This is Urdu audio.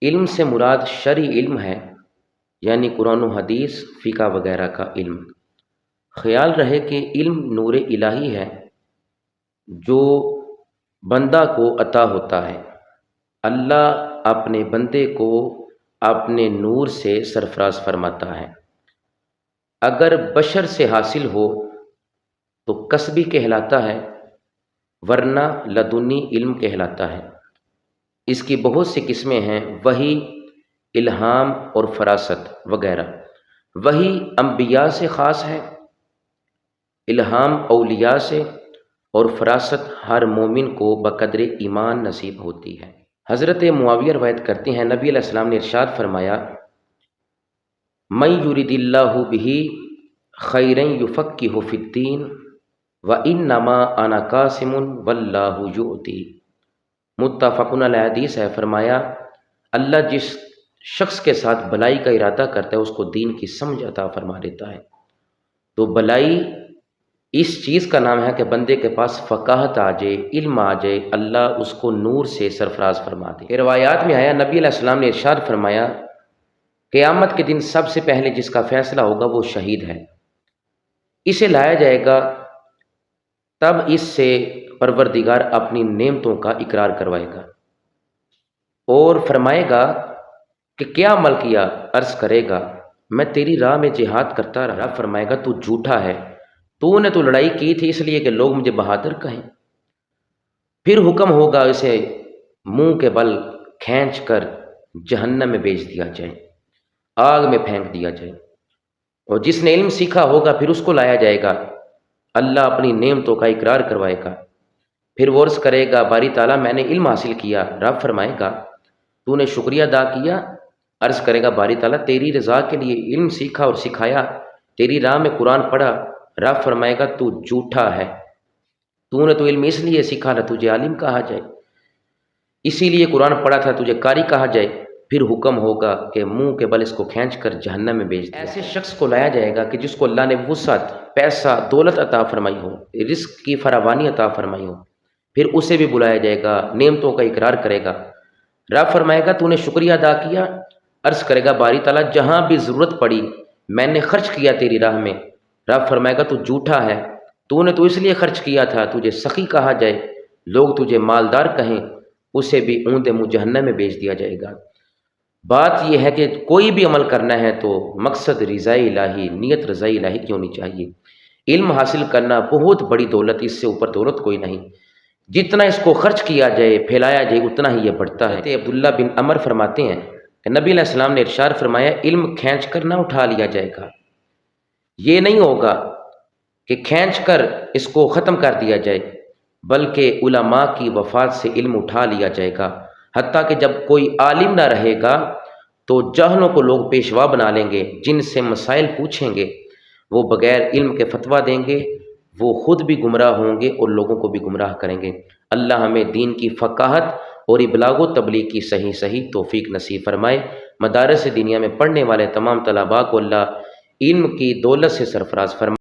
علم سے مراد شرعی علم ہے، یعنی قرآن و حدیث، فقہ وغیرہ کا علم۔ خیال رہے کہ علم نور الہی ہے جو بندہ کو عطا ہوتا ہے۔ اللہ اپنے بندے کو اپنے نور سے سرفراز فرماتا ہے۔ اگر بشر سے حاصل ہو تو کسبی کہلاتا ہے، ورنہ لدنی علم کہلاتا ہے۔ اس کی بہت سی قسمیں ہیں، وحی، الہام اور فراست وغیرہ۔ وحی انبیاء سے خاص ہے، الہام اولیاء سے، اور فراست ہر مومن کو بقدر ایمان نصیب ہوتی ہے۔ حضرت معاویہ روایت کرتے ہیں، نبی علیہ السلام نے ارشاد فرمایا، من یرید اللہ بہ خیرا یفقہہ فی الدین وانما انا قاسم واللہ یؤتی۔ متفق علیہ حدیث ہے۔ فرمایا اللہ جس شخص کے ساتھ بھلائی کا ارادہ کرتا ہے اس کو دین کی سمجھ عطا فرما دیتا ہے۔ تو بھلائی اس چیز کا نام ہے کہ بندے کے پاس فقاہت آ جائے، علم آ جائے، اللہ اس کو نور سے سرفراز فرما دے۔ روایات میں آیا، نبی علیہ السلام نے ارشاد فرمایا، قیامت کے دن سب سے پہلے جس کا فیصلہ ہوگا وہ شہید ہے۔ اسے لایا جائے گا، تب اس سے پروردگار اپنی نعمتوں کا اقرار کروائے گا اور فرمائے گا کہ کیا عمل کیا؟ عرض کرے گا میں تیری راہ میں جہاد کرتا رہا۔ فرمائے گا تو جھوٹا ہے، تو نے تو لڑائی کی تھی اس لیے کہ لوگ مجھے بہادر کہیں۔ پھر حکم ہوگا اسے منہ کے بل کھینچ کر جہنم میں بیچ دیا جائے، آگ میں پھینک دیا جائے۔ اور جس نے علم سیکھا ہوگا پھر اس کو لایا جائے گا، اللہ اپنی نعمتوں کا اقرار کروائے گا۔ پھر وہ عرض کرے گا باری تعالیٰ میں نے علم حاصل کیا۔ رب فرمائے گا تو نے شکریہ ادا کیا؟ عرض کرے گا باری تعالیٰ تیری رضا کے لیے علم سیکھا اور سکھایا، تیری راہ میں قرآن پڑھا۔ رب فرمائے گا تو جھوٹا ہے، تو نے تو علم اس لیے سیکھا نہ تجھے عالم کہا جائے، اسی لیے قرآن پڑھا تھا تجھے قاری کہا جائے۔ پھر حکم ہوگا کہ منہ کے بل اس کو کھینچ کر جہنم میں بیچ دیا۔ ایسے شخص کو لایا جائے گا کہ جس کو اللہ نے وسعت، پیسہ، دولت عطا فرمائی ہو، رزق کی فراوانی عطا فرمائی ہو۔ پھر اسے بھی بلایا جائے گا، نعمتوں کا اقرار کرے گا۔ رب فرمائے گا تو نے شکریہ ادا کیا؟ عرض کرے گا باری تعالیٰ جہاں بھی ضرورت پڑی میں نے خرچ کیا تیری راہ میں۔ رب فرمائے گا تو جھوٹا ہے، تو نے تو اس لیے خرچ کیا تھا تجھے سخی کہا جائے، لوگ تجھے مالدار کہیں، اسے بھی اوندا منہ جہنم میں بیچ دیا جائے گا۔ بات یہ ہے کہ کوئی بھی عمل کرنا ہے تو مقصد رضا الہی، نیت رضا الہی کی ہونی چاہیے۔ علم حاصل کرنا بہت بڑی دولت، اس سے اوپر دولت کوئی نہیں۔ جتنا اس کو خرچ کیا جائے، پھیلایا جائے، اتنا ہی یہ بڑھتا ہے۔ عبداللہ بن عمر فرماتے ہیں کہ نبی علیہ السلام نے ارشاد فرمایا علم کھینچ کر نہ اٹھا لیا جائے گا۔ یہ نہیں ہوگا کہ کھینچ کر اس کو ختم کر دیا جائے، بلکہ علماء کی وفات سے علم اٹھا لیا جائے گا، حتیٰ کہ جب کوئی عالم نہ رہے گا تو جاہلوں کو لوگ پیشوا بنا لیں گے، جن سے مسائل پوچھیں گے وہ بغیر علم کے فتویٰ دیں گے، وہ خود بھی گمراہ ہوں گے اور لوگوں کو بھی گمراہ کریں گے۔ اللہ ہمیں دین کی فقاہت اور ابلاغ و تبلیغ کی صحیح توفیق نصیب فرمائے۔ مدارس دینیہ میں پڑھنے والے تمام طلباء کو اللہ علم کی دولت سے سرفراز فرمائے۔